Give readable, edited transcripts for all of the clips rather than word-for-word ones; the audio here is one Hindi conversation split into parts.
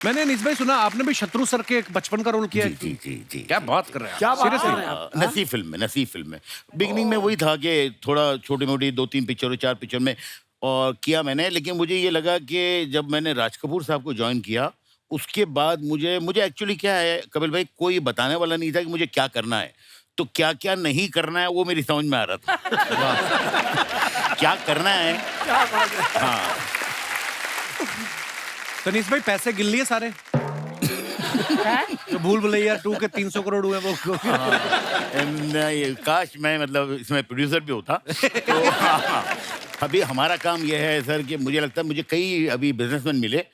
मैंने अनीस भाई सुना आपने भी शत्रु सर के एक बचपन का रोल किया है। जी जी जी क्या बात कर रहे हैं क्या आप? बात कर Seriously? रहे हैं आप? नसीब फिल्म में बिगिनिंग में वही था कि थोड़ा छोटी मोटी 2-3 पिक्चर 4 पिक्चर में और किया मैंने, लेकिन मुझे ये लगा कि जब मैंने राज कपूर साहब को ज्वाइन किया उसके बाद मुझे मुझे एक्चुअली क्या है कपिल भाई, कोई बताने वाला नहीं था कि मुझे क्या करना है, तो क्या क्या नहीं करना है वो मेरी समझ में आ रहा था। क्या करना है। क्या बात है। हाँ तो अनीस भाई पैसे गिन लिए सारे जो भूल भुलैया 2 के 300 करोड़ हुए वो नहीं, काश मैं मतलब इसमें प्रोड्यूसर भी होता। तो हाँ, अभी हमारा काम यह है सर कि मुझे लगता है मुझे कई अभी बिजनेसमैन मिले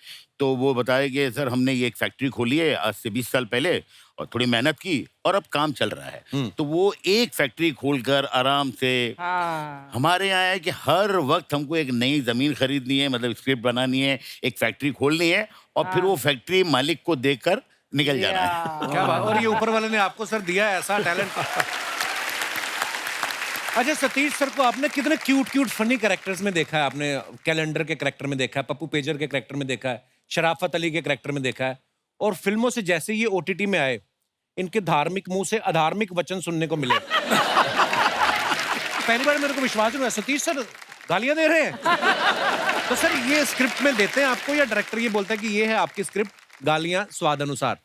तो वो बताए कि सर हमने ये एक फैक्ट्री खोली है आज से 20 साल पहले और थोड़ी मेहनत की और अब काम चल रहा है। तो वो एक फैक्ट्री खोलकर आराम से हमारे यहाँ है कि हर वक्त हमको एक नई जमीन खरीदनी है, मतलब स्क्रिप्ट बनानी है, एक फैक्ट्री खोलनी है और फिर वो फैक्ट्री मालिक को देकर निकल जाना है। क्या बात। और ये ऊपर वाले ने आपको सर दिया है ऐसा टैलेंट। अच्छा सतीश सर को आपने कितने क्यूट फनी कैरेक्टर्स में देखा है? आपने कैलेंडर के कैरेक्टर में देखा है, पप्पू पेजर के कैरेक्टर में देखा है, शराफत अली के कैरेक्टर में देखा है, और फिल्मों से जैसे ये ओटीटी में आए इनके धार्मिक मुंह से अधार्मिक वचन सुनने को मिले। पहली बार मेरे को विश्वास नहीं हुआ सतीश सर गालियां दे रहे हैं। तो सर ये स्क्रिप्ट में देते हैं आपको या डायरेक्टर ये बोलता है कि ये है आपकी स्क्रिप्ट, गालियां स्वाद अनुसार?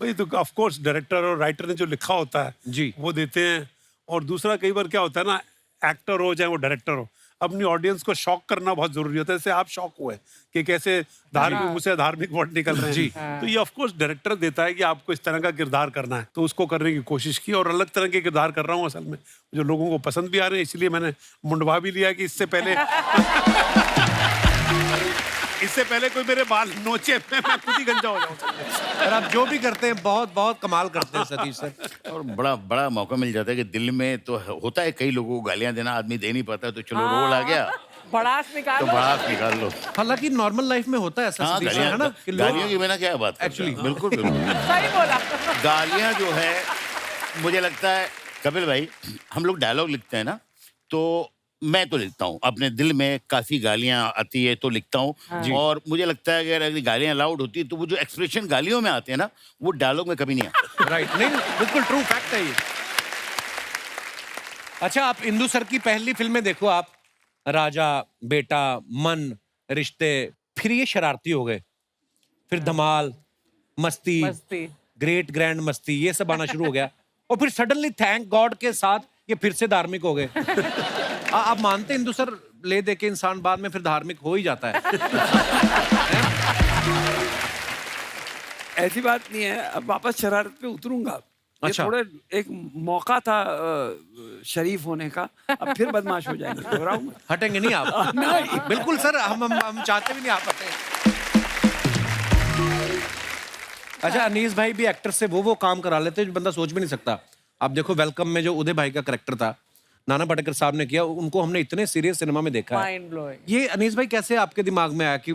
भाई तो ऑफ कोर्स डायरेक्टर और राइटर ने जो लिखा होता है जी। वो देते हैं। और दूसरा कई बार क्या होता है ना, एक्टर हो चाहे वो डायरेक्टर हो, अपनी ऑडियंस को शॉक करना बहुत जरूरी होता है। जैसे आप शॉक हुए कि कैसे धार्मिक मुंह से धार्मिक वर्ड निकल रहे हैं जी। तो ये ऑफ कोर्स डायरेक्टर देता है कि आपको इस तरह का किरदार करना है, तो उसको करने की कोशिश की और अलग तरह के किरदार कर रहा हूँ असल में, जो लोगों को पसंद भी आ रहे हैं। इसलिए मैंने मुंडवा भी लिया कि इससे पहले कोई मेरे बाल नोचे मैं खुद ही गंजा हो जाऊँ। और आप जो भी करते हैं बहुत बहुत कमाल करते हैं सतीश सर। और बड़ा बड़ा मौका मिल जाता है कि दिल में तो होता है कई लोगों को गालियां देना, आदमी दे नहीं पाता, तो चलो रोल आ गया भड़ास तो निकालो। बड़ास निकाल लो। हालांकि नॉर्मल लाइफ में होता है ऐसा हाँ सतीश सर, है ना कि लोग गालियों की बिना क्या बात करते हैं? Actually। बिल्कुल बिल्कुल। सही बोला। गालियां जो है मुझे लगता है कपिल भाई, हम लोग डायलॉग लिखते हैं ना, तो मैं तो लिखता हूँ अपने दिल में, काफी गालियां आती है तो लिखता हूँ। और मुझे लगता है कि अगर गालियां लाउड होती है तो वो जो एक्सप्रेशन गालियों में आते हैं ना वो डायलॉग में कभी नहीं आते। राइट। नहीं बिल्कुल ट्रू फैक्ट है ये। अच्छा आप इंदु सर की पहली फिल्में देखो आप, राजा, बेटा, मन, रिश्ते, फिर ये शरारती हो गए, फिर धमाल, मस्ती, ग्रेट ग्रैंड मस्ती, ये सब आना शुरू हो गया और फिर सडनली थैंक गॉड के साथ ये फिर से धार्मिक हो गए। आप मानते हैं इंदु सर ले दे के इंसान बाद में फिर धार्मिक हो ही जाता है? ऐसी बात नहीं है, अब वापस शरारत पे उतरूंगा। ये अच्छा। थोड़े एक मौका था शरीफ होने का, अब फिर बदमाश हो जाएंगे। घबराओ मत। हटेंगे नहीं आप? नहीं। बिल्कुल सर, हम चाहते भी नहीं आप हटें। अच्छा अनीस भाई भी एक्टर से वो काम करा लेते जो बंदा सोच भी नहीं सकता। आप देखो वेलकम में जो उदय भाई का कैरेक्टर था, नाना पाटेकर साहब ने किया, उनको हमने इतने सीरियस सिनेमा में देखा है। Mind blowing. ये अनीस भाई कैसे आपके दिमाग में आया कि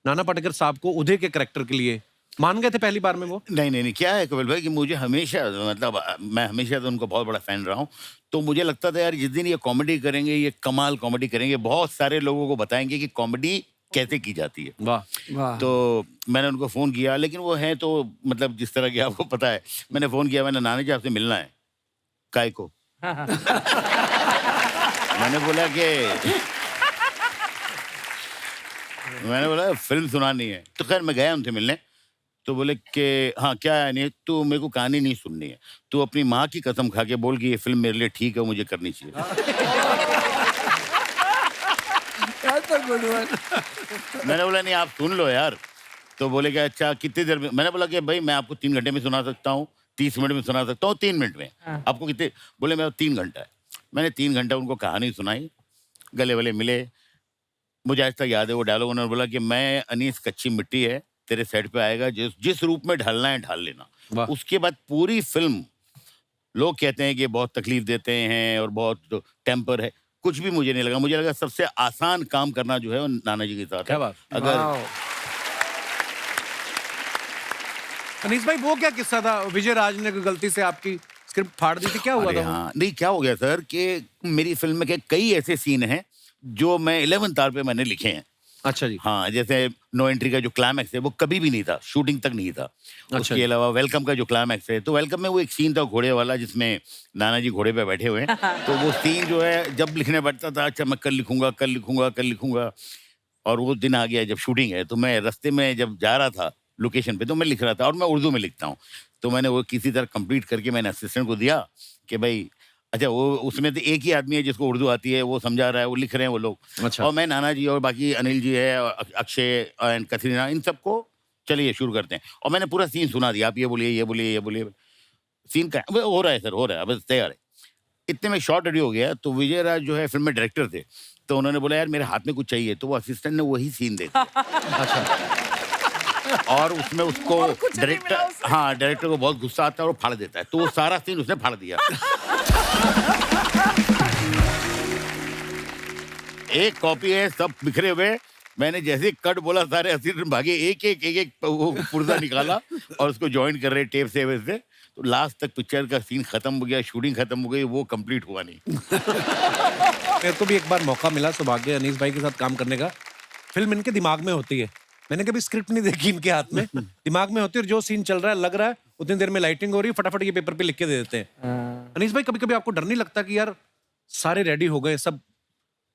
नाना पाटेकर साहब को उदय के कैरेक्टर के लिए मान गए थे पहली बार में वो? नहीं, क्या है कपिल भाई कि मुझे हमेशा मतलब मैं हमेशा तो उनको बहुत बड़ा फैन रहा हूँ, तो मुझे लगता था यार जिस दिन ये कॉमेडी करेंगे, ये कमाल कॉमेडी करेंगे, बहुत सारे लोगों को बताएंगे कि कॉमेडी कैसे की जाती है। वाह। तो मैंने उनको फ़ोन किया, लेकिन वो हैं तो मतलब जिस तरह की आपको पता है, मैंने फ़ोन किया, मैंने नाना जी आपसे मिलना है। काय को? मैंने बोला फिल्म सुनानी है। तो खैर मैं गया उनसे मिलने, तो बोले कि हाँ क्या है, नहीं तू मेरे को कहानी नहीं सुननी है, तू अपनी माँ की कसम खा के बोल कि ये फिल्म मेरे लिए ठीक है, मुझे करनी चाहिए। मैंने बोला नहीं आप सुन लो यार। तो बोले कि अच्छा कितनी देर में? मैंने बोला कि भाई मैं आपको 3 घंटे में सुना सकता हूँ, 30 मिनट में सुना सकता हूँ, 3 मिनट में। आपको कितने? बोले मैं 3 घंटा है। मैंने 3 घंटा उनको कहानी सुनाई, गले वले मिले। मुझे आज तक याद है वो डायलॉग, उन्होंने बोला कि मैं अनीस कच्ची मिट्टी है, तेरे सेट पे आएगा, जिस रूप में ढलना है ढाल लेना। उसके बाद पूरी फिल्म लोग कहते हैं कि बहुत तकलीफ देते हैं और बहुत टेम्पर है, कुछ भी मुझे नहीं लगा। मुझे लगा सबसे आसान काम करना जो है वो नाना जी के साथ है। क्या बात। अगर अनीस भाई वो क्या किस्सा था, विजय राज ने गलती से आपकी स्क्रिप्ट फाड़ दी थी, क्या हुआ था? हाँ नहीं, क्या हो गया सर कि मेरी फिल्म में के कई ऐसे सीन हैं जो मैं 11th आवर पे मैंने लिखे हैं, अच्छा जी। हाँ, जैसे नो एंट्री का जो क्लाइमैक्स है वो कभी भी नहीं था, शूटिंग तक नहीं था। उसके जी। अलावा वेलकम का जो क्लाइमैक्स है, तो वेलकम में वो एक सीन था घोड़े वाला जिसमें नाना जी घोड़े पे बैठे हुए हैं। तो वो सीन जो है जब लिखने बैठता था, अच्छा मैं कल लिखूंगा, कल लिखूंगा, कल लिखूंगा, और वो दिन आ गया जब शूटिंग है, तो मैं रास्ते में जब जा रहा था लोकेशन पे, तो मैं लिख रहा था, और मैं उर्दू में लिखता हूँ। तो मैंने वो किसी तरह कंप्लीट करके मैंने असिस्टेंट को दिया कि भाई, अच्छा वो उसमें तो एक ही आदमी है जिसको उर्दू आती है, वो समझा रहा है, वो लिख रहे हैं वो लोग। अच्छा। और मैं नाना जी और बाकी अनिल जी है और अक्षय एंड कतरीना, इन सबको चलिए शुरू करते हैं। और मैंने पूरा सीन सुना दिया, आप ये बोलिए, ये बोलिए, ये बोलिए। सीन का हो रहा है सर, हो रहा है, बस तैयार है। इतने में शॉट रेडी हो गया, तो विजय राज जो है फिल्म में डायरेक्टर थे, तो उन्होंने बोला यार मेरे हाथ में कुछ चाहिए, तो वो असिस्टेंट ने वही सीन दे दिया। और उसमें उसको डायरेक्टर, हाँ डायरेक्टर को बहुत गुस्सा आता है और वो फाड़ देता है, तो वो सारा सीन उसने फाड़ दिया। एक कॉपी है, सब बिखरे हुए। मैंने जैसे कट बोला, सारे असिस्टेंट भागे, एक वो पुर्जा निकाला और उसको ज्वाइन कर रहे टेप से वैसे। तो लास्ट तक पिक्चर का सीन खत्म हो गया, शूटिंग खत्म हो गई, वो कंप्लीट हुआ नहीं। मेरे को भी एक बार मौका मिला सौभाग्य अनीस भाई के साथ काम करने का। फिल्म इनके दिमाग में होती है, मैंने कभी स्क्रिप्ट नहीं देखी इनके हाथ में, दिमाग में होती है, और जो सीन चल रहा है लग रहा है उतनी देर में लाइटिंग हो रही है, फटाफट ये पेपर पे लिख के दे देते हैं। अनीस भाई कभी कभी आपको डर नहीं लगता कि यार सारे रेडी हो गए, सब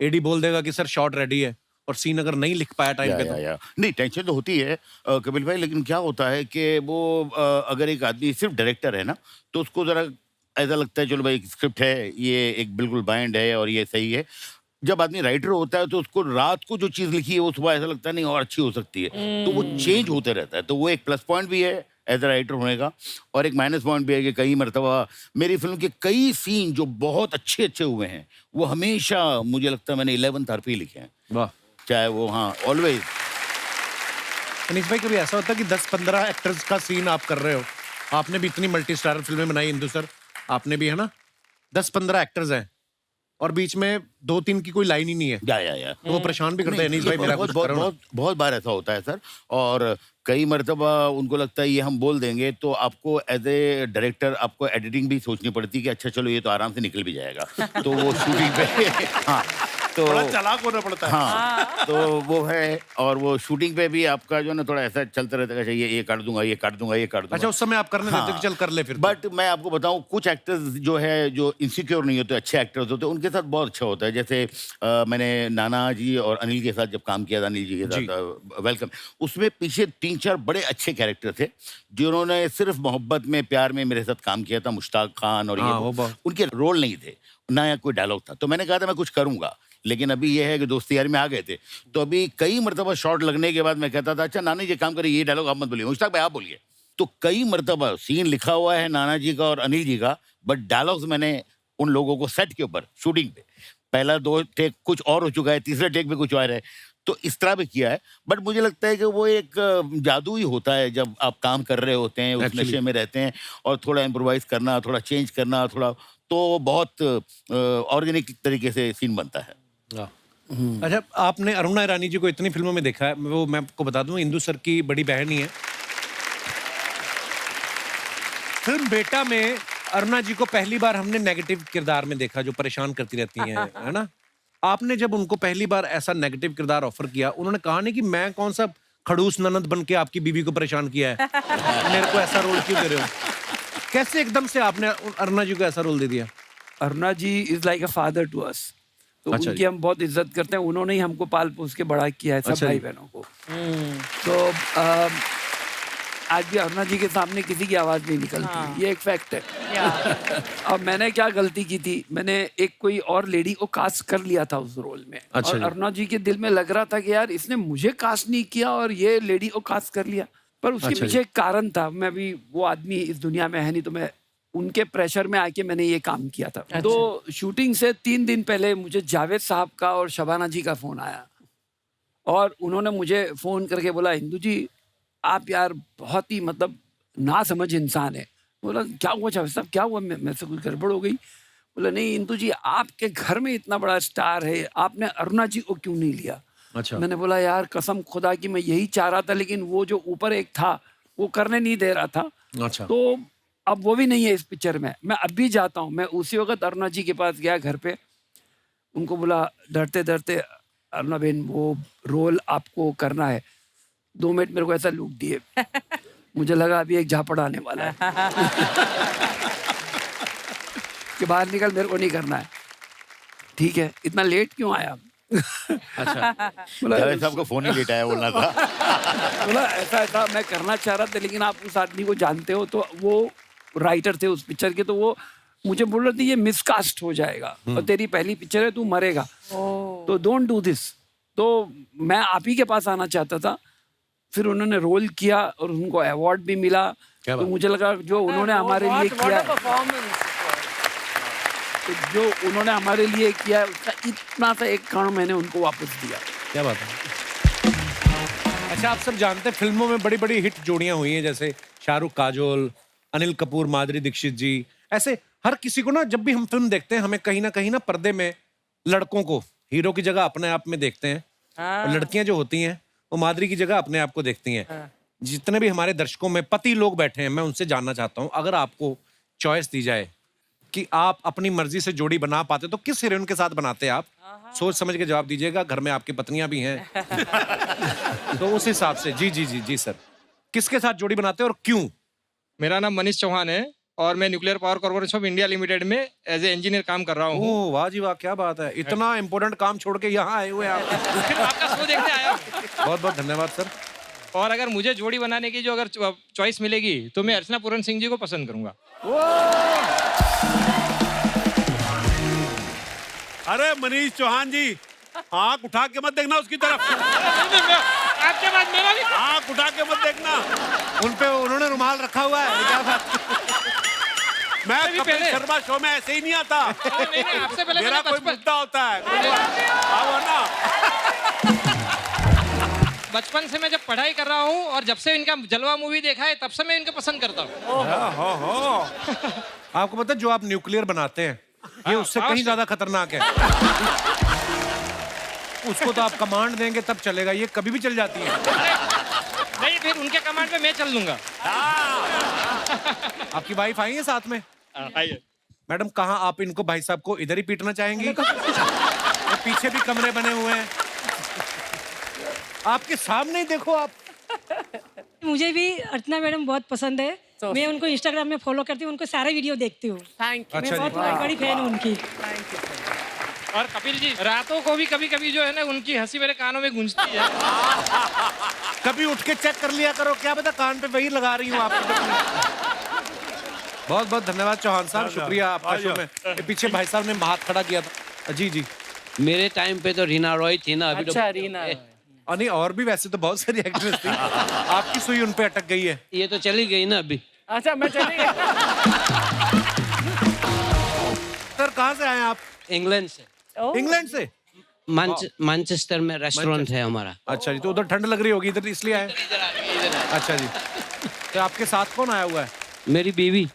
एडी बोल देगा कि सर शॉट रेडी है, और सीन अगर नहीं लिख पाया टाइम पे तो? या। नहीं, टेंशन तो होती है कपिल भाई, लेकिन क्या होता है कि वो अगर एक आदमी सिर्फ डायरेक्टर है ना, तो उसको जरा ऐसा लगता है चलो भाई स्क्रिप्ट है, ये एक बिल्कुल बाइंड है और ये सही है। जब आदमी राइटर होता है तो उसको रात को जो चीज़ लिखी है वो सुबह ऐसा लगता है नहीं और अच्छी हो सकती है, तो वो चेंज होते रहता है। तो वो एक प्लस पॉइंट भी है एज अ राइटर होने का, और एक माइनस पॉइंट भी है कि कई मरतबा मेरी फिल्म के कई सीन जो बहुत अच्छे अच्छे हुए हैं, वो हमेशा मुझे लगता है मैंने 11th आर पे ही लिखे हैं, वाह। चाहे वो, हाँ ऑलवेज। अनीस भाई कभी ऐसा होता है कि 10-15 एक्टर्स का सीन आप कर रहे हो, आपने भी इतनी मल्टी स्टारर फिल्में बनाई, इंदु सर आपने भी, है ना, 10-15 एक्टर्स हैं और बीच में 2-3 की कोई लाइन ही नहीं है, या तो वो परेशान भी करते हैं, अनीस भाई मेरा कुछ बहुत करो ना। बहुत बहुत बार ऐसा होता है सर। और कई मरतबा उनको लगता है ये हम बोल देंगे, तो आपको एज ए डायरेक्टर आपको एडिटिंग भी सोचनी पड़ती है कि अच्छा चलो ये तो आराम से निकल भी जाएगा, तो वो शूटिंग पे हाँ तो बड़ा चालाक होना पड़ता है। हाँ, तो वो है। और वो शूटिंग पे भी आपका जो है ना थोड़ा ऐसा चलता रहता है, ये काट दूंगा, ये काट दूंगा, ये काट दूंगा। अच्छा, उस समय आप करने देते हो कि चल कर ले फिर तो। बट मैं आपको बताऊं, कुछ एक्टर्स जो है जो इनसिक्योर नहीं होते, अच्छे एक्टर्स होते हैं, उनके साथ बहुत अच्छा होता है। जैसे मैंने नाना जी और अनिल के साथ जब काम किया था, अनिल जी के साथ वेलकम, उसमें पीछे 3-4 बड़े अच्छे कैरेक्टर थे जिन्होंने सिर्फ मोहब्बत में, प्यार में मेरे साथ काम किया था। मुश्ताक खान और हाँ, ये वो उनके रोल नहीं थे, ना या कोई डायलॉग था। तो मैंने कहा था मैं कुछ करूंगा, लेकिन अभी ये है कि दोस्ती यारी में आ गए थे, तो अभी कई मरतबा शॉट लगने के बाद मैं कहता था अच्छा नाना जी काम करिए, ये डायलॉग आप मत बोलिए, मुश्ताक भाई आप बोलिए। तो कई मरतबा सीन लिखा हुआ है नाना जी का और अनिल जी का, बट डायलॉग्स मैंने उन लोगों को सेट के ऊपर शूटिंग पे, पहला 2 टेक कुछ और हो चुका है, तीसरे टेक पे कुछ और है, तो इस तरह भी किया है। बट मुझे लगता है कि वो एक जादू ही होता है जब आप काम कर रहे होते हैं, उस नशे में रहते हैं, और थोड़ा इम्प्रोवाइज करना, थोड़ा चेंज करना, थोड़ा, तो बहुत ऑर्गेनिक तरीके से सीन बनता है। अच्छा, आपने अरुणा ईरानी जी को इतनी फिल्मों में देखा है, वो मैं आपको बता दूं इंदु सर की बड़ी बहन ही है। फिल्म बेटा में अरुणा जी को पहली बार हमने नेगेटिव किरदार में देखा, जो परेशान करती रहती हैं, है ना। आपने जब उनको पहली बार ऐसा नेगेटिव किरदार ऑफर किया, उन्होंने कहा नहीं कि मैं कौन सा खड़ूस ननद बन के आपकी बीवी को परेशान किया है, मेरे को ऐसा रोल क्यों दे रहे हो? कैसे एकदम से आपने अरुणा जी को ऐसा रोल दे दिया? Aruna ji is like a father to us, तो अच्छा उनकी हम बहुत इज्जत करते हैं। उन्होंने ही हमको पाल पोस के बड़ा किया है, सब अच्छा भाई जी। बहनों को। तो आज भी अरुणा जी के सामने किसी की आवाज नहीं निकलती, ये एक फैक्ट है। अब मैंने क्या गलती की थी, मैंने एक कोई और लेडी को कास्ट कर लिया था उस रोल में, अच्छा और जी। अरुणा जी के दिल में लग रहा था कि यार इसने मुझे कास्ट नहीं किया और ये लेडी को कास्ट कर लिया, पर उसके अच्छा पीछे एक कारण था। मैं भी वो आदमी इस दुनिया में है नहीं, तो मैं उनके प्रेशर में आके मैंने ये काम किया था। तो शूटिंग से 3 दिन पहले मुझे जावेद साहब का और शबाना जी का फोन आया, और उन्होंने मुझे फोन करके बोला इंदु जी आप यार बहुत ही मतलब ना समझ इंसान है। बोला क्या हुआ जावेद साहब, क्या हुआ, मैं से कुछ गड़बड़ हो गई? बोला नहीं इंदु जी, आपके घर में इतना बड़ा स्टार है, आपने अरुणा जी को क्यों नहीं लिया? अच्छा। मैंने बोला यार कसम खुदा की मैं यही चाह रहा था, लेकिन वो जो ऊपर एक था वो करने नहीं दे रहा था। अच्छा। तो अब वो भी नहीं है इस पिक्चर में। मैं अब भी जाता हूँ, मैं उसी वक्त अरुणा जी के पास गया घर पे, उनको बोला डरते डरते अर्नाबेन वो रोल आपको करना है। 2 मिनट मेरे को ऐसा लुक दिए, मुझे लगा अभी एक झापड़ आने वाला है कि बाहर निकल, मेरे को नहीं करना है। ठीक है, इतना लेट क्यों आया? अच्छा, जावेद साहब को फोन ही लेट आया बोलना था। बोला ऐसा मैं करना चाह रहा था, लेकिन आप उस आदमी को जानते हो, तो वो राइटर थे उस पिक्चर के, तो वो मुझे बोल रहे थे ये मिसकास्ट हो जाएगा और तेरी पहली पिक्चर है, तू मरेगा, तो डोंट डू दिस। तो मैं आप ही के पास आना चाहता था। फिर उन्होंने रोल किया और उनको अवार्ड भी मिला। तो मुझे लगा जो उन्होंने हमारे लिए किया, तो जो उन्होंने हमारे लिए किया है, उसका इतना सा एक कण मैंने उनको वापस दिया। क्या बात है। अच्छा, आप सब जानते हैं फिल्मों में बड़ी बड़ी हिट जोड़ियां हुई हैं, जैसे शाहरुख काजोल, अनिल कपूर माधुरी दीक्षित जी। ऐसे हर किसी को ना, जब भी हम फिल्म देखते हैं, हमें कहीं ना पर्दे में लड़कों को हीरो की जगह अपने आप में देखते हैं, और लड़कियां जो होती हैं वो माधुरी की जगह अपने आप को देखती हैं। जितने भी हमारे दर्शकों में पति लोग बैठे हैं, मैं उनसे जानना चाहता हूँ, अगर आपको चॉइस दी जाए कि आप अपनी मर्जी से जोड़ी बना पाते तो किस हीरोइन के साथ बनाते आप? सोच समझ के जवाब दीजिएगा, घर में आपकी पत्नियां भी हैं। तो उस हिसाब से जी सर, किसके साथ जोड़ी बनाते हैं और क्यों? मेरा नाम मनीष चौहान है और मैं nuclear power corporation of India limited में एज ए इंजीनियर काम कर रहा हूँ। ओह वाह जी वाह, क्या बात है, इतना इंपॉर्टेंट काम छोड़ के यहाँ आए हुए आप। फिर आपका शो देखने आया हूँ। बहुत बहुत धन्यवाद सर। और अगर मुझे जोड़ी बनाने की जो अगर चॉइस मिलेगी तो मैं अर्चना पूरन सिंह जी को पसंद करूंगा। अरे मनीष चौहान जी, आंख उठा के मत देखना उसकी तरफ। आपके बाद मेरा भी आंख उठा के मत देखना। उन्होंने रुमाल रखा हुआ है, क्या बात? मैं भी कपिल पहले- शर्मा शो में ऐसे ही नहीं आता। नहीं, आपसे पहले मेरा मैंने कोई मुद्दा होता है। आओ ना। बचपन से मैं जब पढ़ाई कर रहा हूँ और जब से इनका जलवा मूवी देखा है तब से मैं इनको पसंद करता हूँ। आपको पता है जो आप न्यूक्लियर बनाते हैं ये उससे कहीं ज्यादा खतरनाक है। उसको तो आप कमांड देंगे तब चलेगा, ये कभी भी चल जाती है। नहीं, फिर उनके कमांड पे मैं चल लूंगा। आपकी वाइफ आई है साथ में? आइए। मैडम, कहाँ आप इनको, भाई साहब को इधर ही पीटना चाहेंगी? ये पीछे भी कमरे बने हुए हैं, आपके सामने ही देखो आप। मुझे भी अर्चना मैडम बहुत पसंद है। मैं उनको इंस्टाग्राम में फॉलो करती हूँ, उनको सारे वीडियो देखती हूँ। Thank you. मैं बहुत बड़ी फैन हूँ उनकी। और कपिल जी, रातों को भी कभी कभी जो है ना उनकी हंसी मेरे कानों में गूंजती है। कभी उठ के चेक कर लिया करो, क्या पता कान पे वही लगा रही हूँ आपको। बहुत बहुत धन्यवाद चौहान साहब, शुक्रिया आपका शो में। ये पीछे भाई साहब ने हाथ खड़ा किया था। जी मेरे टाइम पे तो रीना रॉय थी ना, अभी अच्छा रीना, और नहीं, और भी वैसे तो बहुत सारी एक्ट्रेस थी, आपकी सुई उन पे अटक गई है। ये तो चली गई ना अभी। अच्छा मैं चली गई। सर कहाँ से आए आप? इंग्लैंड से। इंग्लैंड से? मैनचेस्टर में रेस्टोरेंट है हमारा। अच्छा जी, तो उधर ठंड लग रही होगी, इधर इसलिए आए? अच्छा जी, तो आपके साथ कौन आया हुआ है? मेरी बीवी।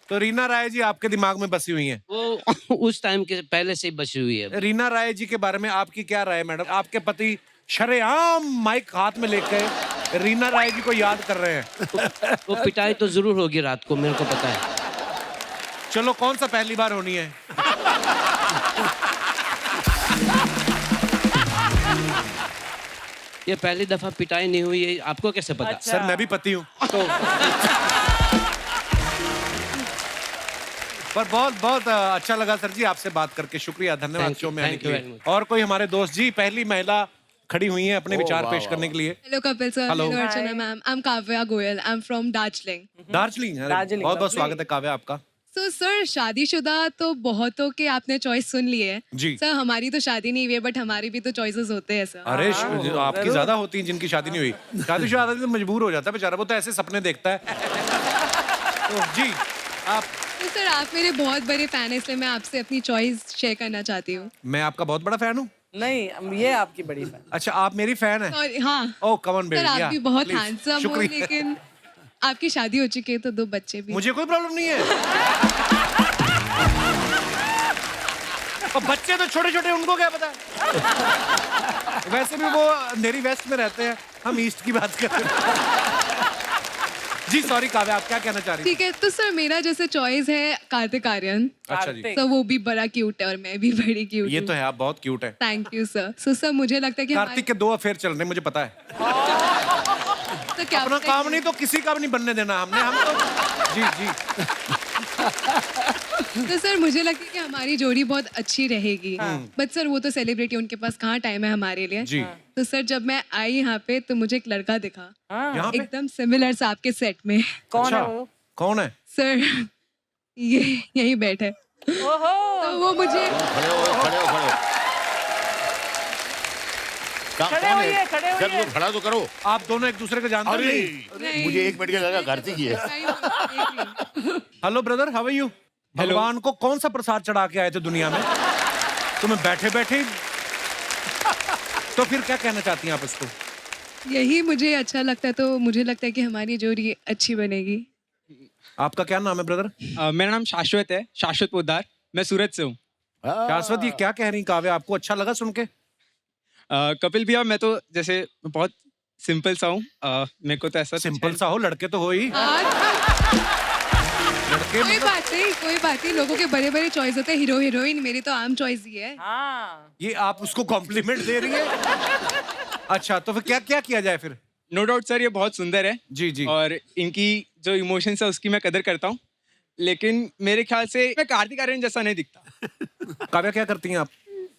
तो रीना राय जी आपके दिमाग में बसी हुई हैं? वो उस टाइम के पहले से ही बची हुई है। रीना राय जी के बारे में आपकी क्या राय है मैडम? आपके पति शरेआम माइक हाथ में लेकर रीना राय जी को याद कर रहे हैं। वो पिटाई तो जरूर होगी रात को, मेरे को पता है। चलो, कौन सा पहली बार होनी है? ये पहली दफा पिटाई नहीं हुई है, आपको कैसे पता? अच्छा। सर मैं भी पति हूँ तो। पर बहुत बहुत अच्छा लगा सर जी आपसे बात करके, शुक्रिया, धन्यवाद Thank you, शो में आने thank के you लिए। very much. और कोई हमारे दोस्त जी, पहली महिला खड़ी हुई हैं अपने विचार वाह, पेश वाह, करने के लिए। Hello Kapil sir, Hello. hello Archana ma'am. I'm Kavya Goyal. I'm from Darjeeling. Darjeeling, Darjeeling, बहुत बहुत lovely. स्वागत है काव्या आपका। So sir, शादीशुदा तो बहुतों के आपने चॉइस सुन ली है। जी। सर हमारी तो शादी नहीं हुई है, बट हमारी भी तो चॉइसेस होते हैं सर। अरे आपकी ज्यादा होती हैं जिनकी शादी नहीं हुई। शादीशुदा आदमी तो मजबूर हो जाता है बेचारा, वो तो ऐसे सपने देखता है। तो जी आप। तो सर आप मेरे बहुत बड़े फैन हैं, इसलिए मैं आपसे अपनी चॉइस शेयर करना चाहती हूँ। मैं आपका बहुत बड़ा फैन हूँ। नहीं, ये आपकी बड़ी फैन। अच्छा, आप मेरी फैन हैं? और हाँ ओह कम ऑन सर, बेबी, आप भी बहुत हैंडसम हो, शुक्रिया। लेकिन आपकी शादी हो चुकी है तो 2 बच्चे भी। मुझे कोई प्रॉब्लम नहीं है। और बच्चे तो छोटे छोटे, उनको क्या पता। वैसे भी वो अंधेरी वेस्ट में रहते हैं, हम ईस्ट की बात कर रहे हैं। जी सॉरी काव्या, आप क्या कहना चाह रही ठीक है, तो सर मेरा जैसे चॉइस है कार्तिक आर्यन। अच्छा जी, कार्तिक। तो वो भी बड़ा क्यूट है और मैं भी बड़ी क्यूट ये तो है, आप बहुत क्यूट है। Thank you sir. So sir मुझे लगता है कि कार्तिक के 2 अफेयर चल रहे हैं, मुझे पता है। तो क्या अपना काम नहीं तो किसी का भी नहीं बनने देना हमने, हम तो जी जी। तो सर मुझे लगता है कि हमारी जोड़ी बहुत अच्छी रहेगी। बट सर वो तो सेलिब्रिटी, उनके पास कहाँ टाइम है हमारे लिए। जी। तो सर जब मैं आई यहाँ पे तो मुझे एक लड़का दिखा, यहाँ पे एकदम सिमिलर सा आपके सेट में। कौन है अच्छा, वो? कौन है? सर ये यहीं बैठे, ओहो तो वो मुझे खड़े हो, खड़े हो, खड़े हो। खड़े कौन होइए, है? खड़े सर, होइए। वो खड़ा तो करो। आप दोनों एक दूसरे को जानते अरे नहीं? मुझे 1 मिनट के लगा कार्तिक ही है। Hello brother, how are you? भगवान को कौन सा प्रसाद चढ़ा के आए थे दुनिया में? तुम्हें बैठे बैठे तो फिर क्या कहना चाहती हैं आप इसको? यही मुझे अच्छा लगता है, तो मुझे लगता है कि हमारी जोड़ी अच्छी बनेगी। आपका क्या नाम है ब्रदर? मेरा नाम शाश्वत है, शाश्वत पोद्दार। मैं सूरत से हूँ। शाश्वत, ये क्या कह रही काव्या? आपको अच्छा लगा सुन के? कपिल भैया, मैं तो जैसे बहुत सिंपल सा हूँ। मेरे को तो ऐसा सिंपल सा हो, लड़के तो हो ही। लड़के कोई बात नहीं, कोई बात नहीं, लोगों के बड़े बड़े चॉइस होते हैं, हीरो हीरोइन, मेरी तो आम चॉइस ही है। हाँ ये आप उसको कॉम्प्लीमेंट दे रही है? अच्छा, तो फिर क्या क्या किया जाए फिर? नो डाउट सर, ये बहुत सुंदर है। जी जी। और इनकी जो इमोशंस है उसकी मैं कदर करता हूँ, लेकिन मेरे ख्याल से मैं कार्तिक आर्यन जैसा नहीं दिखता। काव्या, क्या करती हैं आप?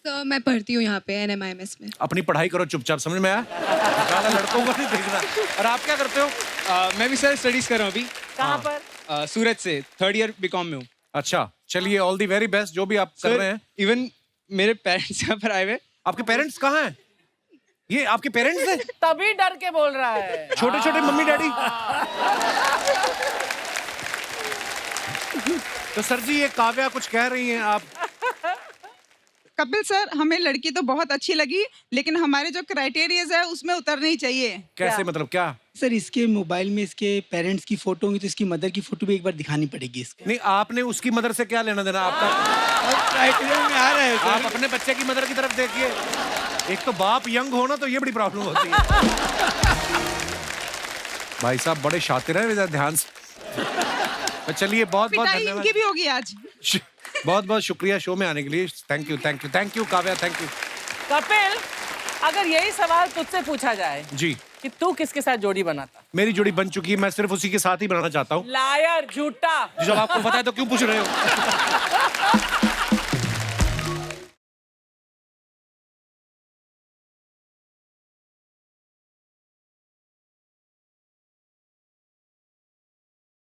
तो मैं पढ़ती हूँ यहाँ पे NMIMS में। अपनी पढ़ाई करो चुपचाप, समझ में आया? ज्यादा लड़कों को नहीं देखना। और आप क्या करते हो? मैं भी सर स्टडीज कर रहा हूँ अभी। कहाँ पर? सूरत से 3rd ईयर बीकॉम में हूँ। अच्छा, चलिए, ऑल दी वेरी बेस्ट जो भी आप कर रहे हैं। इवन मेरे पेरेंट्स यहाँ पर आए हुए। आपके पेरेंट्स कहाँ हैं? ये आपके पेरेंट्स हैं? तभी डर के बोल रहा है। छोटे छोटे मम्मी डैडी? तो सर जी, ये काव्या कुछ कह रही हैं, आप कपिल सर, हमें लड़की तो बहुत अच्छी लगी, लेकिन हमारे जो क्राइटेरियाज है उसमें उतरनी चाहिए। कैसे, मतलब क्या? सर इसके मोबाइल में इसके पेरेंट्स की फोटो होंगी तो इसकी मदर की फोटो भी एक बार दिखानी पड़ेगी इसको। नहीं, आपने उसकी मदर से क्या लेना देना? आपका क्राइटेरिया में आ रहा है आप अपने बच्चे की मदर की तरफ देखिए। एक तो बाप यंग हो ना, तो ये बड़ी प्रॉब्लम होती है। भाई साहब बड़े शातिर हैं, ध्यान से। तो चलिए, बहुत बहुत पिटाई धन्यवाद। इनकी भी होगी आज। बहुत बहुत शुक्रिया शो में आने के लिए। Thank you, thank you, thank you Kavya, thank you. Kapil, अगर यही सवाल तुझसे पूछा जाए जी, कि तू किसके साथ जोड़ी बनाता? मेरी जोड़ी बन चुकी है, मैं सिर्फ उसी के साथ ही बनाना चाहता हूँ। लायर, झूठा। जब आपको पता है तो क्यों पूछ रहे हो?